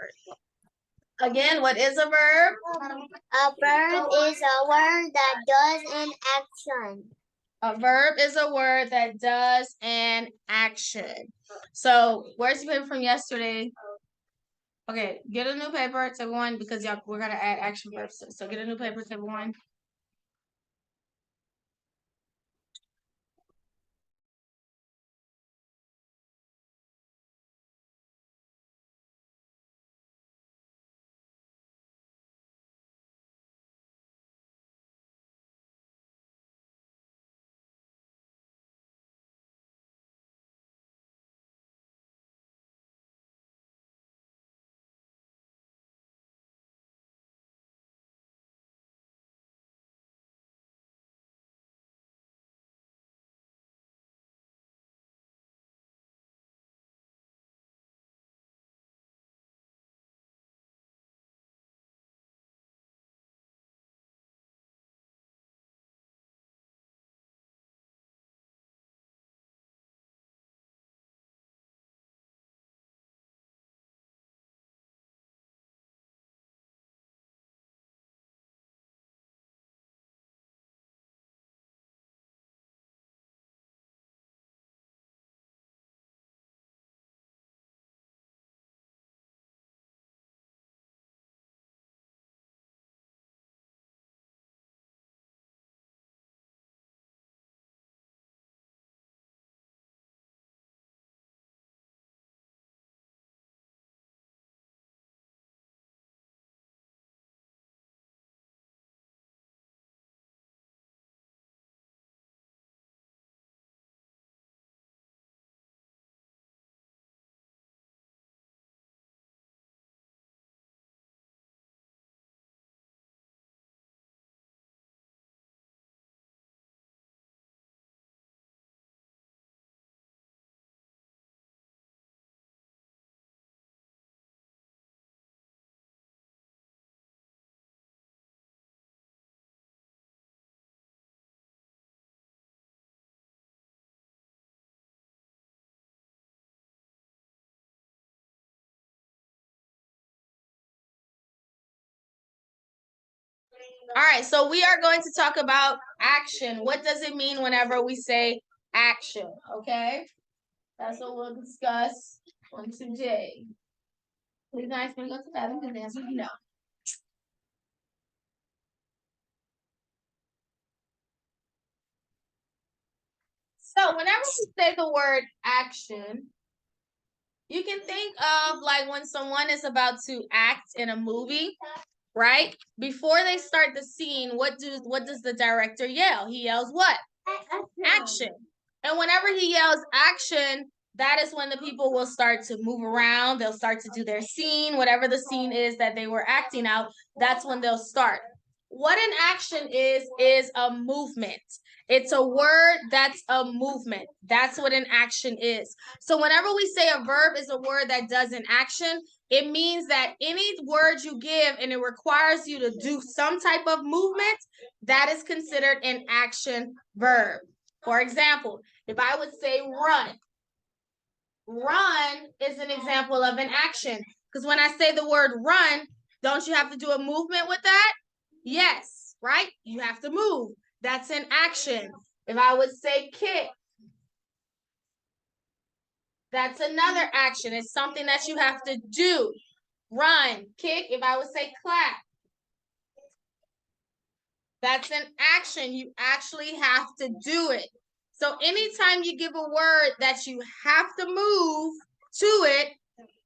word. Again, what is a verb? A verb is a word that does an action. A verb is a word that does an action. So where's your paper from yesterday? Okay, get a new paper, table 1, because y'all we're gonna add action verbs. So get a new paper, table 1. All right, so we are going to talk about action. What does it mean whenever we say action? Okay, that's what we'll discuss on today. Please nice when you go to the bathroom because that's what you know. So whenever we say the word action, you can think of like when someone is about to act in a movie, right? Before they start the scene, what does the director yell? He yells what? Action. And whenever he yells action, that is when the people will start to move around. They'll start to do their scene, whatever the scene is that they were acting out. That's when they'll start. What an action is a movement. It's a word that's a movement. That's what an action is. So whenever we say a verb is a word that does an action, it means that any word you give and it requires you to do some type of movement, that is considered an action verb. For example, if I would say run, run is an example of an action. Because when I say the word run, don't you have to do a movement with that? Yes, right? You have to move. That's an action. If I would say kick, that's another action. It's something that you have to do. Run, kick. If I would say clap, that's an action. You actually have to do it. So anytime you give a word that you have to move to it,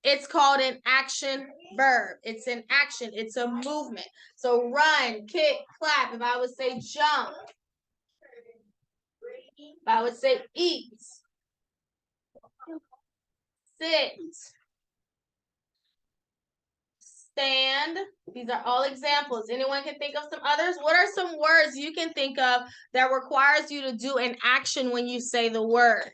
it's called an action verb. It's an action. It's a movement. So run, kick, clap. If I would say jump, if I would say eat, sit, stand. These are all examples. Anyone can think of some others? What are some words you can think of that requires you to do an action when you say the word?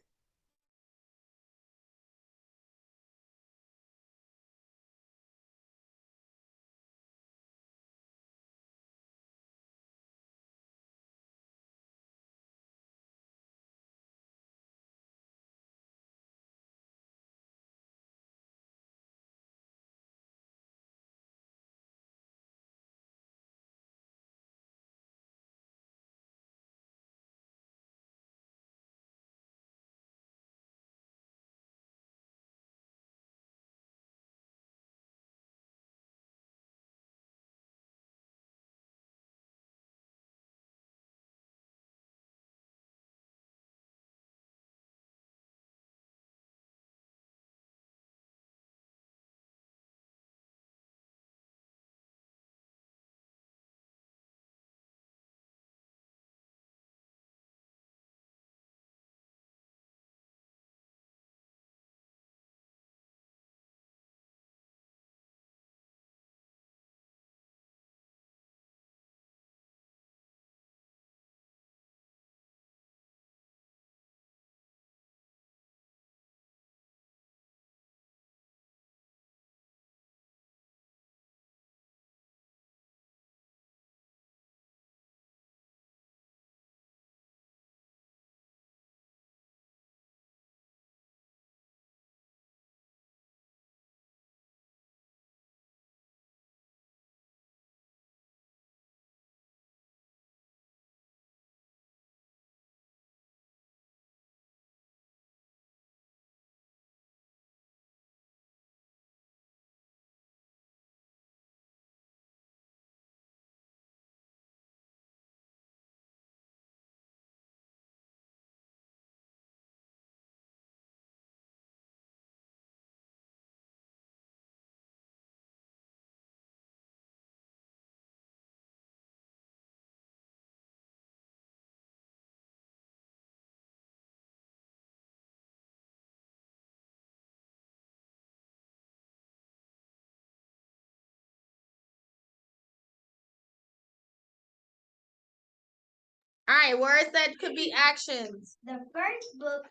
All right, words that could be actions. The first book,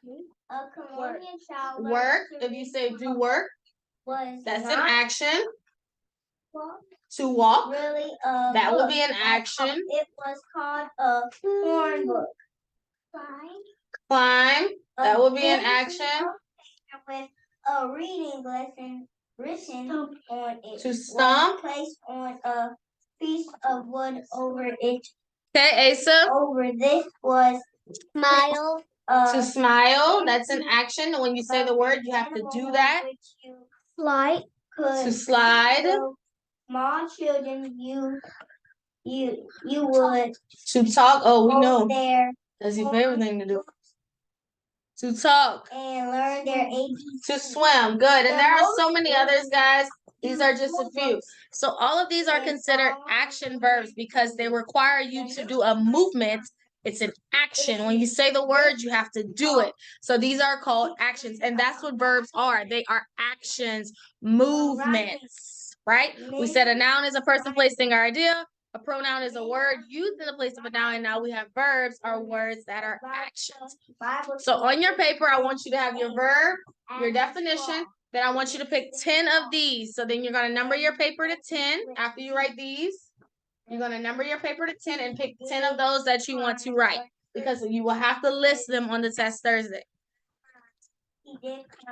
A Colonial Child. Work. If you say do work, that's an action. To walk. Really, that would be an action. It was called a horn book. Climb. That would be an action. With a reading lesson written on it. To stomp. Placed on a piece of wood over it. Okay, Asa. Over this was smile. To smile. That's an action. When you say the word, you have to do that. Slide. To slide. So small children, you would. To talk. Oh, we know. There. That's your favorite thing to do. To talk. And learn their ABCs. To swim. Good. And there are so many others, guys. These are just a few. So all of these are considered action verbs because they require you to do a movement. It's an action. When you say the word, you have to do it. So these are called actions. And that's what verbs are. They are actions, movements, right? We said a noun is a person, place, thing, or idea. A pronoun is a word used in the place of a noun, and now we have verbs are words that are actions. So on your paper, I want you to have your verb, your definition, then I want you to pick 10 of these. So then you're going to number your paper to 10 after you write these. You're going to number your paper to 10 and pick 10 of those that you want to write because you will have to list them on the test Thursday.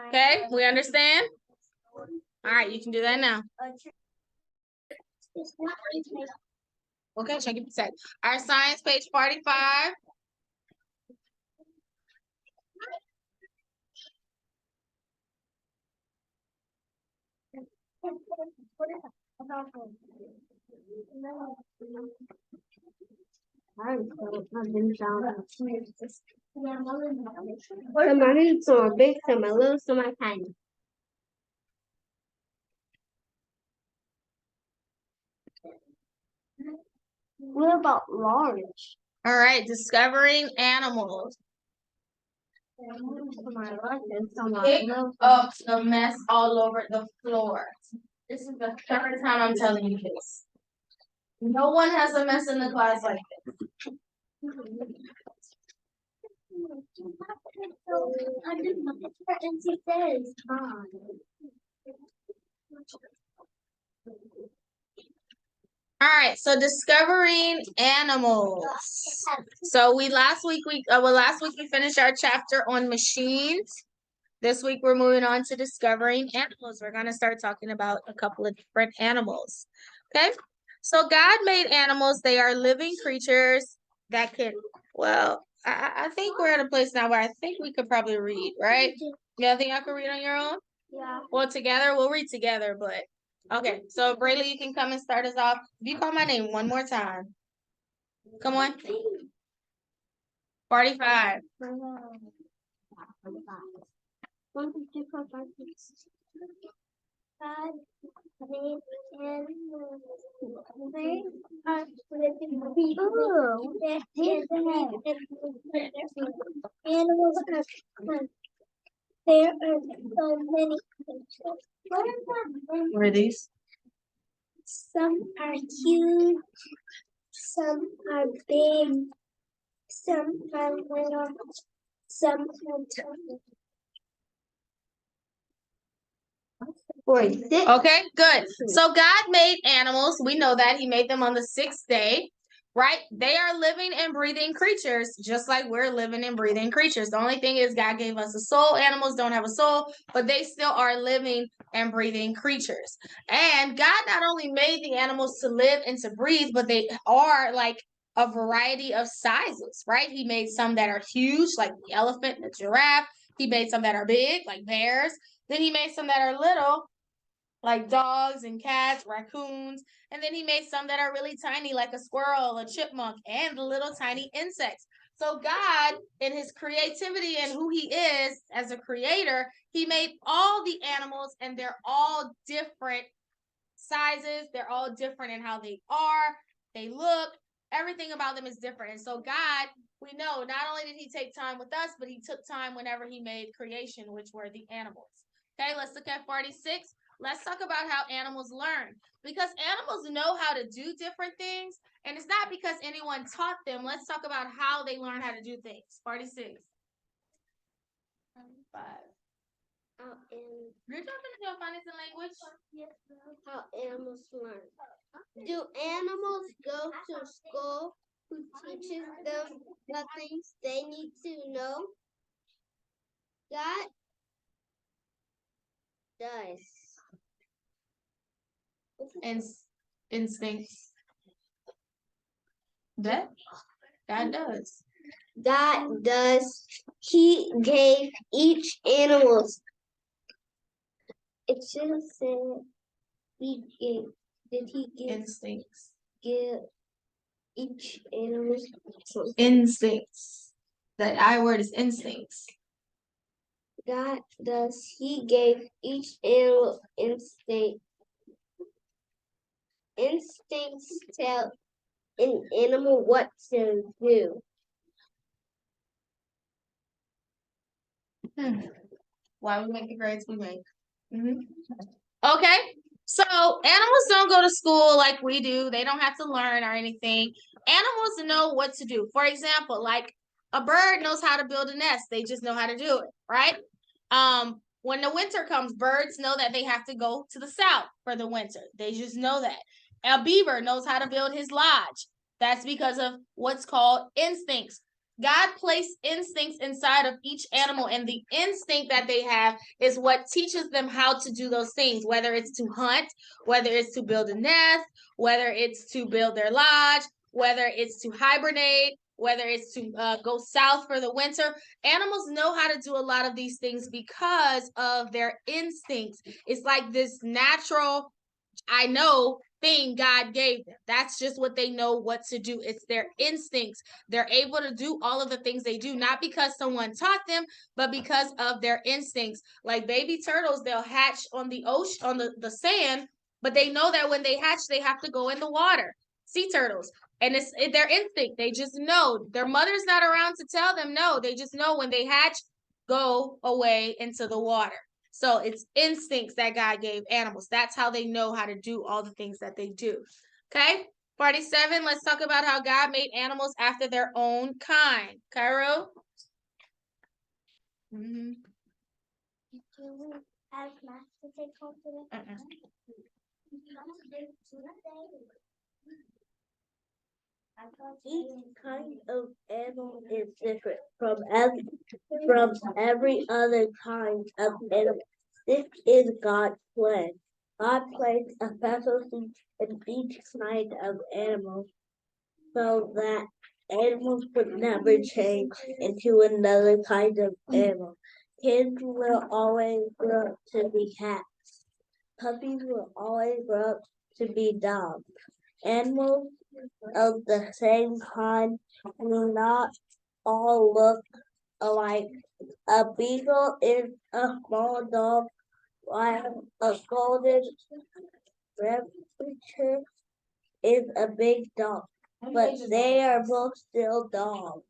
Okay, we understand? All right, you can do that now. Okay, check it out. Our science page 45. Some are some are big, some are little, some are tiny. What about large? All right, discovering animals. Pick up the mess all over the floor. This is the third time I'm telling you this. No one has a mess in the class like this. All right, so discovering animals. So last week we finished our chapter on machines. This week we're moving on to discovering animals. We're going to start talking about a couple of different animals. Okay? So God made animals. They are living creatures that can, well, I think we're at a place now where I think we could probably read, right? You think I could read on your own? Yeah. Well, together, we'll read together, but okay. So Braylee, you can come and start us off. If you call my name one more time. Come on. 45. Animals are fun. There are so many. What are these? Some are huge, some are big, some are little, some are tiny. Okay, good. So God made animals. We know that He made them on the 6th day, right? They are living and breathing creatures, just like we're living and breathing creatures. The only thing is God gave us a soul. Animals don't have a soul, but they still are living and breathing creatures. And God not only made the animals to live and to breathe, but they are like a variety of sizes, right? He made some that are huge, like the elephant and the giraffe. He made some that are big, like bears. Then He made some that are little, like dogs and cats, raccoons. And then He made some that are really tiny, like a squirrel, a chipmunk, and the little tiny insects. So God, in His creativity and who He is as a creator, He made all the animals, and they're all different sizes. They're all different in how they are, they look. Everything about them is different. And so God, we know, not only did He take time with us, but He took time whenever He made creation, which were the animals. Okay, let's look at 46. Let's talk about how animals learn, because animals know how to do different things And it's not because anyone taught them. Let's talk about how they learn how to do things. 46. 5. You're talking about phonics and language? Yes. How animals learn. Do animals go to school who teaches them the things they need to know? God does. Instincts. That God does. God does. He gave each animal. It should have said he gave. Did he give? Instincts. Give each animal instincts. That I word is instincts. God does. He gave each animal instinct. Instincts tell an animal what to do. Why we make the grades we make. Okay, so animals don't go to school like we do. They don't have to learn or anything. Animals know what to do. For example, like a bird knows how to build a nest. They just know how to do it, right? When the winter comes, birds know that they have to go to the south for the winter. They just know that. A beaver knows how to build his lodge. That's because of what's called instincts. God placed instincts inside of each animal, and the instinct that they have is what teaches them how to do those things, whether it's to hunt, whether it's to build a nest, whether it's to build their lodge, whether it's to hibernate, whether it's to go south for the winter. Animals know how to do a lot of these things because of their instincts. It's like this natural, I know, thing God gave them. That's just what they know what to do. It's their instincts. They're able to do all of the things they do, not because someone taught them, but because of their instincts. Like baby turtles, they'll hatch on the ocean, on the sand, but they know that when they hatch, they have to go in the water. Sea turtles. And it's their instinct. They just know. Their mother's not around to tell them no. They just know when they hatch, go away into the water. So it's instincts that God gave animals. That's how they know how to do all the things that they do. Okay? 47, let's talk about how God made animals after their own kind. Cairo? Mm-hmm. Each kind of animal is different from every other kind of animal. This is God's plan. God placed a special seed in each kind of animal so that animals would never change into another kind of animal. Kids will always grow up to be cats. Puppies will always grow up to be dogs. Animals of the same kind do not all look alike. A beagle is a small dog, while a golden retriever is a big dog. But they are both still dogs.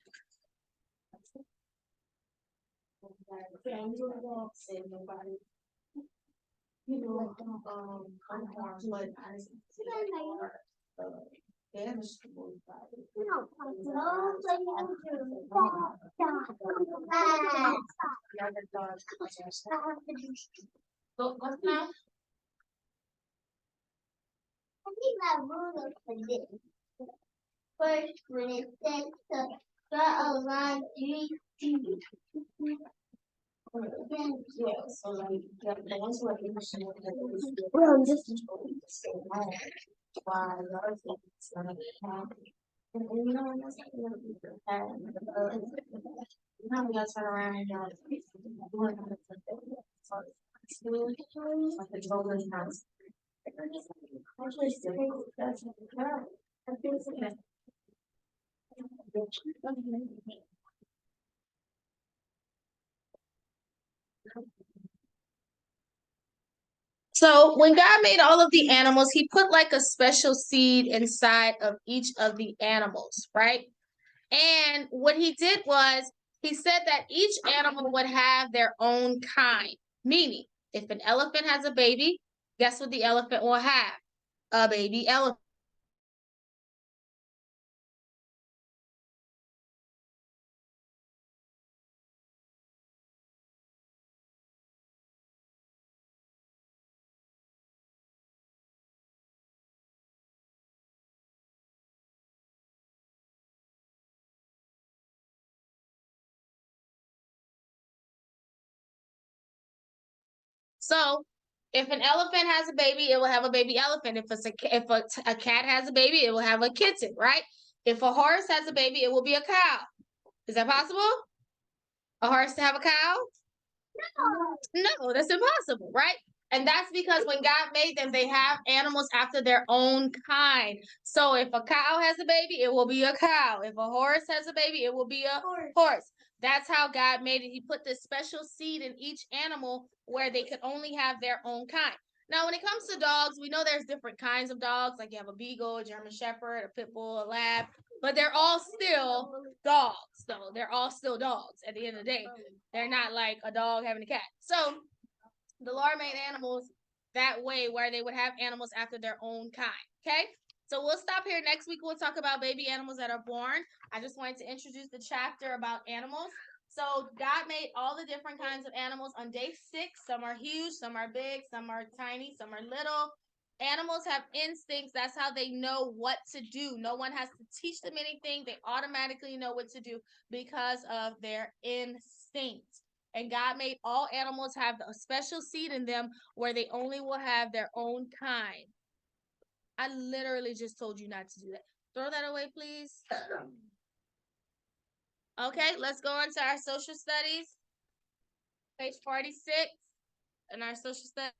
First, when it says to draw a line 3 feet. So when God made all of the animals, he put like a special seed inside of each of the animals, right? And what he did was he said that each animal would have their own kind. Meaning, if an elephant has a baby, guess what the elephant will have? A baby elephant. So if an elephant has a baby, it will have a baby elephant. If a cat has a baby, it will have a kitten, right? If a horse has a baby, it will be a cow. Is that possible? A horse to have a cow? No, that's impossible, right? And that's because when God made them, they have animals after their own kind. So if a cow has a baby, it will be a cow. If a horse has a baby, it will be a horse. That's how God made it. He put this special seed in each animal where they could only have their own kind. Now, when it comes to dogs, we know there's different kinds of dogs. Like you have a beagle, a German shepherd, a pit bull, a lab, but they're all still dogs. So they're all still dogs at the end of the day. They're not like a dog having a cat. So the Lord made animals that way where they would have animals after their own kind. Okay? So we'll stop here. Next week we'll talk about baby animals that are born. I just wanted to introduce the chapter about animals. So God made all the different kinds of animals on day 6. Some are huge, some are big, some are tiny, some are little. Animals have instincts. That's how they know what to do. No one has to teach them anything. They automatically know what to do because of their instinct. And God made all animals have a special seed in them where they only will have their own kind. I literally just told you not to do that. Throw that away, please. Okay, let's go on to our social studies. Page 46 in our social studies.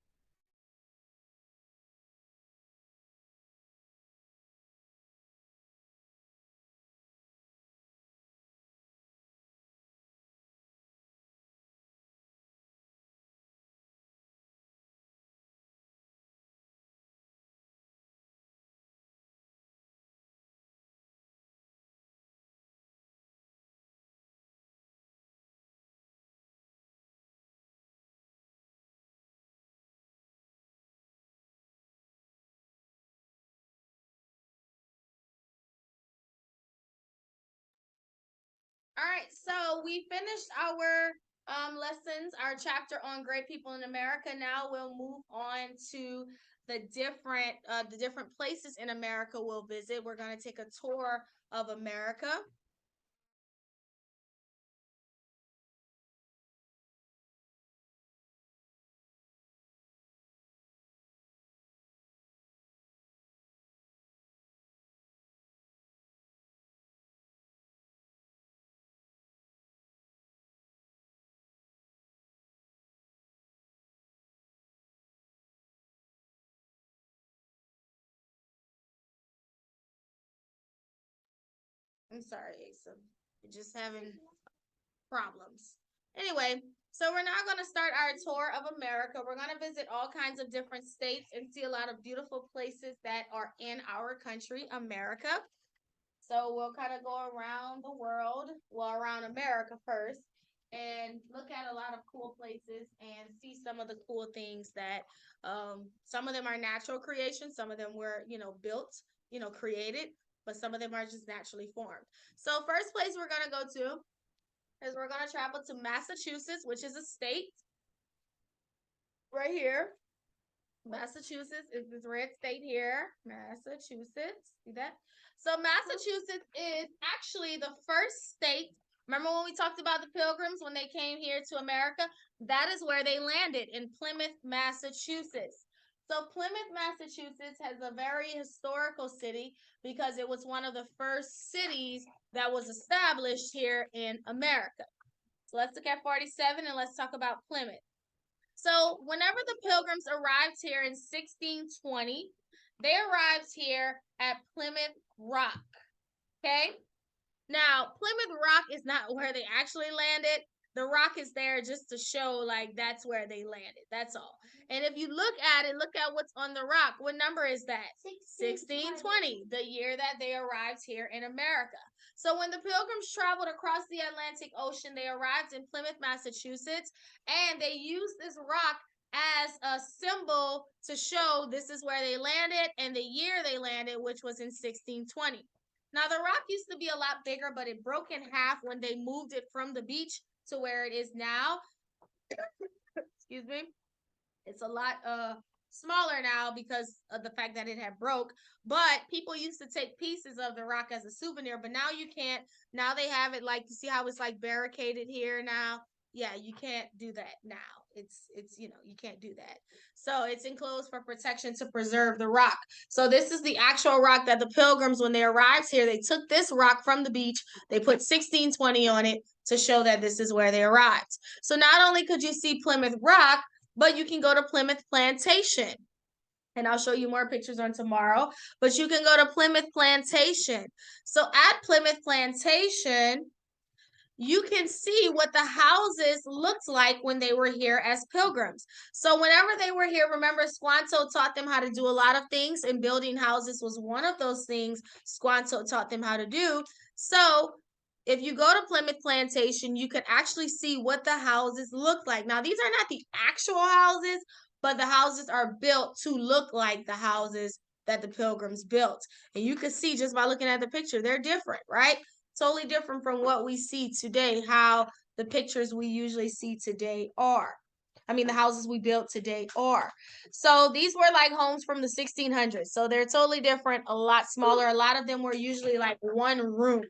All right, so we finished our lessons, our chapter on great people in America. Now we'll move on to the different places in America we'll visit. We're going to take a tour of America. I'm sorry, Asa. We're just having problems. Anyway, so we're now going to start our tour of America. We're going to visit all kinds of different states and see a lot of beautiful places that are in our country, America. So we'll kind of go around the world, well, around America first, and look at a lot of cool places and see some of the cool things that some of them are natural creations, some of them were, built, created, but some of them are just naturally formed. So first place we're going to go to is we're going to travel to Massachusetts, which is a state right here. Massachusetts is this red state here. Massachusetts. See that? So Massachusetts is actually the first state. Remember when we talked about the Pilgrims when they came here to America? That is where they landed, in Plymouth, Massachusetts. So Plymouth, Massachusetts has a very historical city because it was one of the first cities that was established here in America. So let's look at 47 and let's talk about Plymouth. So whenever the Pilgrims arrived here in 1620, they arrived here at Plymouth Rock. Okay? Now, Plymouth Rock is not where they actually landed. The rock is there just to show like that's where they landed. That's all. And if you look at what's on the rock. What number is that? 1620, the year that they arrived here in America. So when the Pilgrims traveled across the Atlantic Ocean, they arrived in Plymouth, Massachusetts, and they used this rock as a symbol to show this is where they landed and the year they landed, which was in 1620. Now, the rock used to be a lot bigger, but it broke in half when they moved it from the beach to where it is now. Excuse me. It's a lot smaller now because of the fact that it had broke. But people used to take pieces of the rock as a souvenir, but now you can't. Now they have it like, you see how it's like barricaded here now? Yeah, you can't do that now. It's you can't do that. So it's enclosed for protection to preserve the rock. So this is the actual rock that the Pilgrims, when they arrived here, they took this rock from the beach, they put 1620 on it to show that this is where they arrived. So not only could you see Plymouth Rock, but you can go to Plymouth Plantation. And I'll show you more pictures on tomorrow, but you can go to Plymouth Plantation. So at Plymouth Plantation, you can see what the houses looked like when they were here as pilgrims. So whenever they were here, remember Squanto taught them how to do a lot of things, and building houses was one of those things Squanto taught them how to do. So if you go to Plymouth Plantation, you can actually see what the houses look like. Now, these are not the actual houses, but the houses are built to look like the houses that the pilgrims built. And you can see just by looking at the picture, they're different, right? Totally different from what we see today, how the pictures we usually see today are. I mean, the houses we built today are. So these were like homes from the 1600s. So they're totally different, a lot smaller. A lot of them were usually like one room.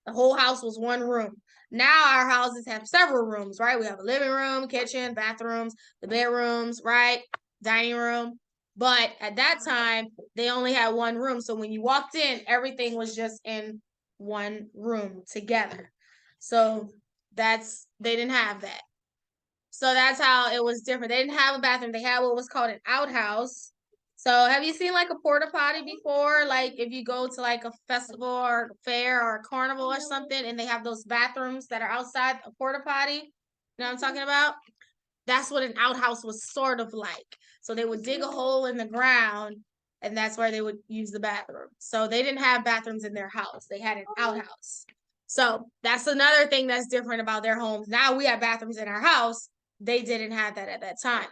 The whole house was one room. Now our houses have several rooms, right? We have a living room, kitchen, bathrooms, the bedrooms, right? Dining room. But at that time, they only had one room. So when you walked in, everything was just in one room together. So they didn't have that. So that's how it was different. They didn't have a bathroom. They had what was called an outhouse. So have you seen like a porta potty before? Like if you go to like a festival or a fair or a carnival or something, and they have those bathrooms that are outside a porta potty. You know what I'm talking about? That's what an outhouse was sort of like. So they would dig a hole in the ground, and that's where they would use the bathroom. So they didn't have bathrooms in their house. They had an outhouse. So that's another thing that's different about their homes. Now we have bathrooms in our house. They didn't have that at that time.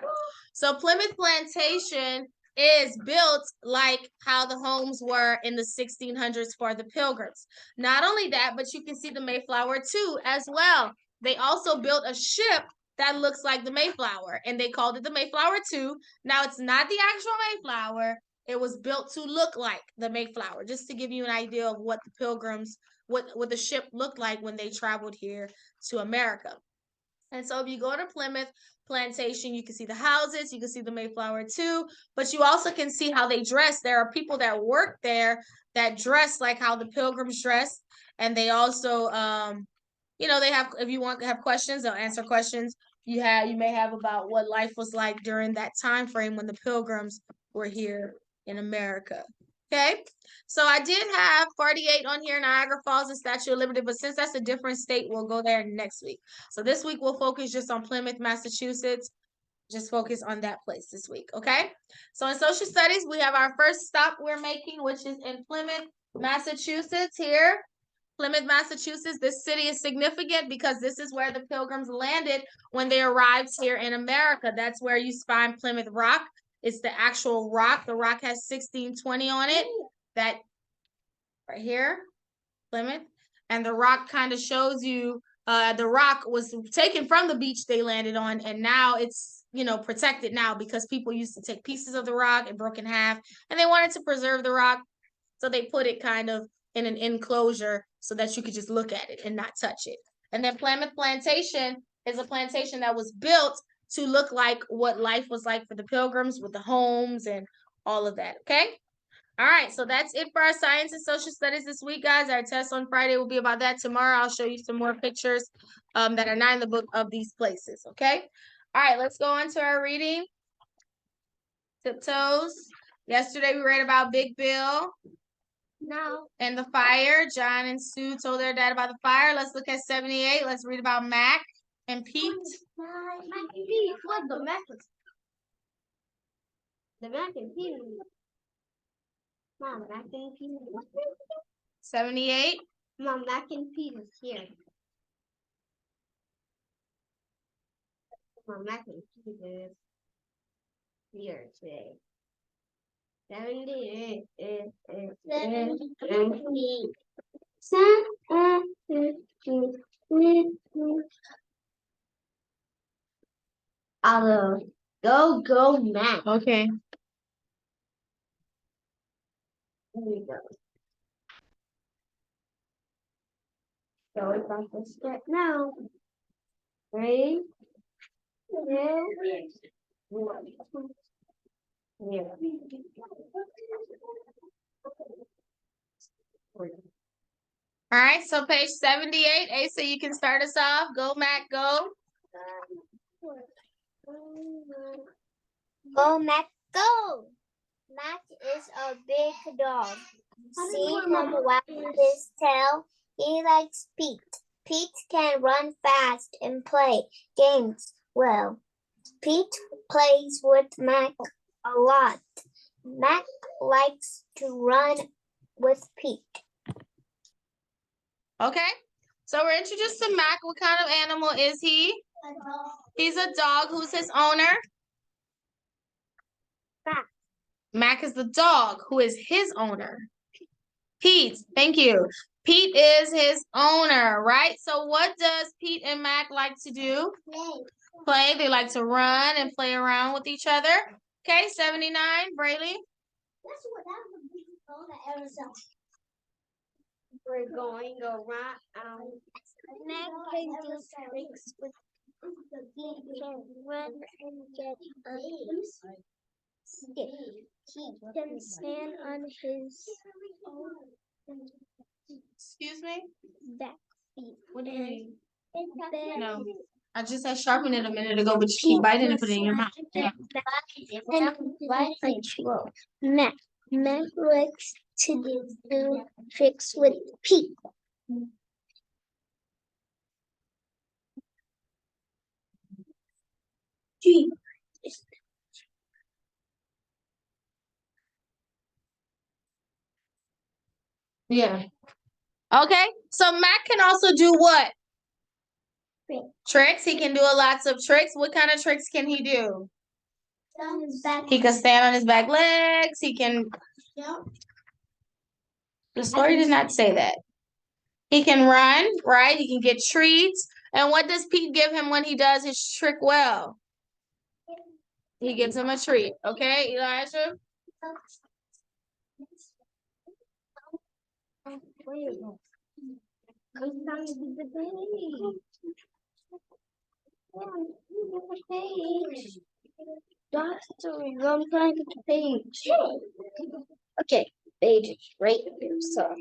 So Plymouth Plantation is built like how the homes were in the 1600s for the Pilgrims. Not only that, but you can see the Mayflower too as well. They also built a ship that looks like the Mayflower, and they called it the Mayflower too. Now it's not the actual Mayflower. It was built to look like the Mayflower, just to give you an idea of what the Pilgrims, what the ship looked like when they traveled here to America. And so if you go to Plymouth Plantation, you can see the houses, you can see the Mayflower too, but you also can see how they dress. There are people that work there that dress like how the Pilgrims dress, and they also they have, if you want to have questions, they'll answer questions you may have about what life was like during that time frame when the Pilgrims were here in America. Okay, so I did have 48 on here, Niagara Falls and Statue of Liberty, but since that's a different state, we'll go there next week. So this week we'll focus just on Plymouth, Massachusetts. Just focus on that place this week, okay? So in social studies, we have our first stop we're making, which is in Plymouth, Massachusetts here. Plymouth, Massachusetts. This city is significant because this is where the Pilgrims landed when they arrived here in America. That's where you find Plymouth Rock. It's the actual rock. The rock has 1620 on it. That right here, Plymouth. And the rock kind of shows you the rock was taken from the beach they landed on, and now it's protected now because people used to take pieces of the rock and broke in half, and they wanted to preserve the rock, so they put it kind of in an enclosure so that you could just look at it and not touch it. And then Plymouth Plantation is a plantation that was built to look like what life was like for the Pilgrims with the homes and all of that. Okay. All right, so that's it for our science and social studies this week, guys. Our test on Friday will be about that. Tomorrow, I'll show you some more pictures that are not in the book of these places, okay? All right, let's go on to our reading. Tiptoes. Yesterday, we read about Big Bill. No. And the fire. John and Sue told their dad about the fire. Let's look at 78. Let's read about Mac and Pete. Mac and Pete. What the Mac? The Mac and Pete. Mom, Mac and Pete. 78. Mom, Mac and Pete is here. Mom, Mac and Pete is here today. 78. 78. I'll go, Mac. Okay. There we go. So we got this step now. 3, All right, so page 78. Asa, you can start us off. Go, Mac, go. Go, Mac, go! Mac is a big dog. See him wag his tail. He likes Pete. Pete can run fast and play games well. Pete plays with Mac a lot. Mac likes to run with Pete. Okay, so we're introduced to Mac. What kind of animal is he? A dog. He's a dog. Who's his owner? Mac. Mac is the dog. Who is his owner? Pete. Thank you. Pete is his owner, right? So what does Pete and Mac like to do? Play. They like to run and play around with each other. Okay, 79, Brayley. We're going around. Mac can do tricks with Pete can run and get a stick. He can stand on his Excuse me? back feet. What do you mean? Then No. I just said sharpen it a minute ago, but you keep biting and put it in your mouth. Yeah. Mac likes to do tricks with Pete. G. Yeah. Okay, so Mac can also do what? Tricks. He can do lots of tricks. What kind of tricks can he do? He can stand on his back legs. He can. The story did not say that. He can run, right? He can get treats. And what does Pete give him when he does his trick well? He gives him a treat. Okay, Elijah? I'm trying to get the page. Okay, page is right here. So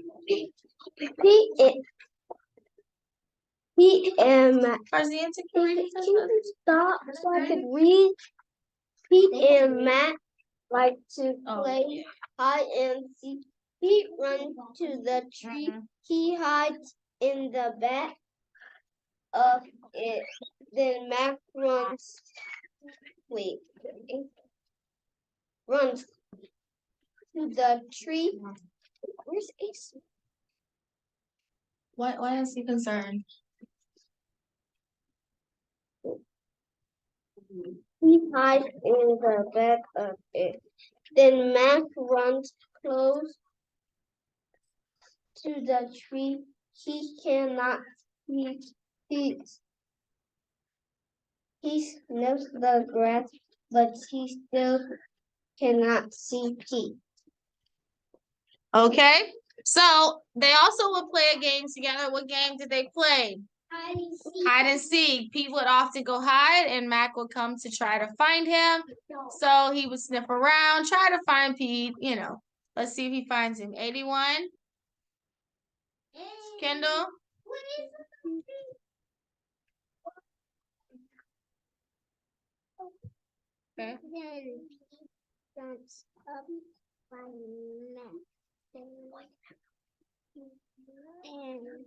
Pete and Mac. Where's the insecurity? Stop so I could read. Pete and Matt like to Oh. play hide and seek. Pete runs to the tree. He hides in the back of it. Then Mac runs. Runs to the tree. Where's Ace? Why is he concerned? He hides in the back of it. Then Mac runs close to the tree. He cannot see Pete. He sniffs the grass, but he still cannot see Pete. Okay, so they also would play a game together. What game did they play? Hide and seek. Pete would often go hide, and Mac would come to try to find him. So he would sniff around, try to find Pete. You know, let's see if he finds him. 81. Kendall. Okay. Then jumps up by Mac. And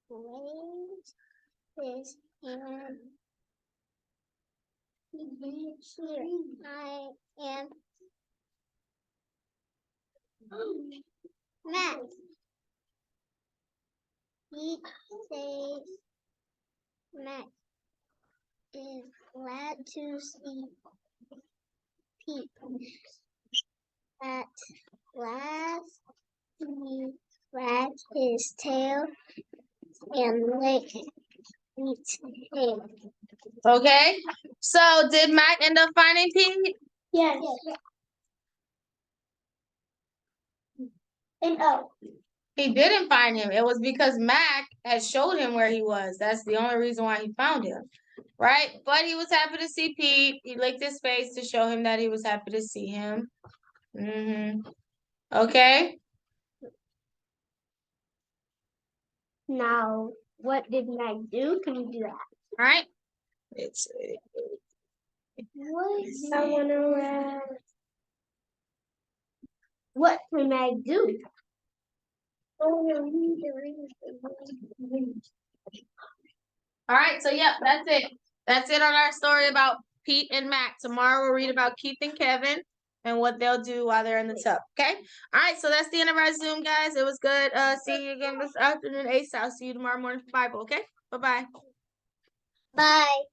waves his hand. Here I am. Mac. He says Mac is glad to see Pete. At last, he wagged his tail and licked Pete's head. Okay, so did Mac end up finding Pete? Yes. And oh, He didn't find him. It was because Mac had showed him where he was. That's the only reason why he found him. Right? But he was happy to see Pete. He licked his face to show him that he was happy to see him. Okay? Now, what did Mac do? Can you do that? All right? It's I want to. What can Mac do? all right, so yep, that's it. That's it on our story about Pete and Mac. Tomorrow we'll read about Keith and Kevin and what they'll do while they're in the tub. Okay? All right, so that's the end of our Zoom, guys. It was good seeing you again this afternoon. Ace, I'll see you tomorrow morning for Bible, okay? Bye-bye. Bye.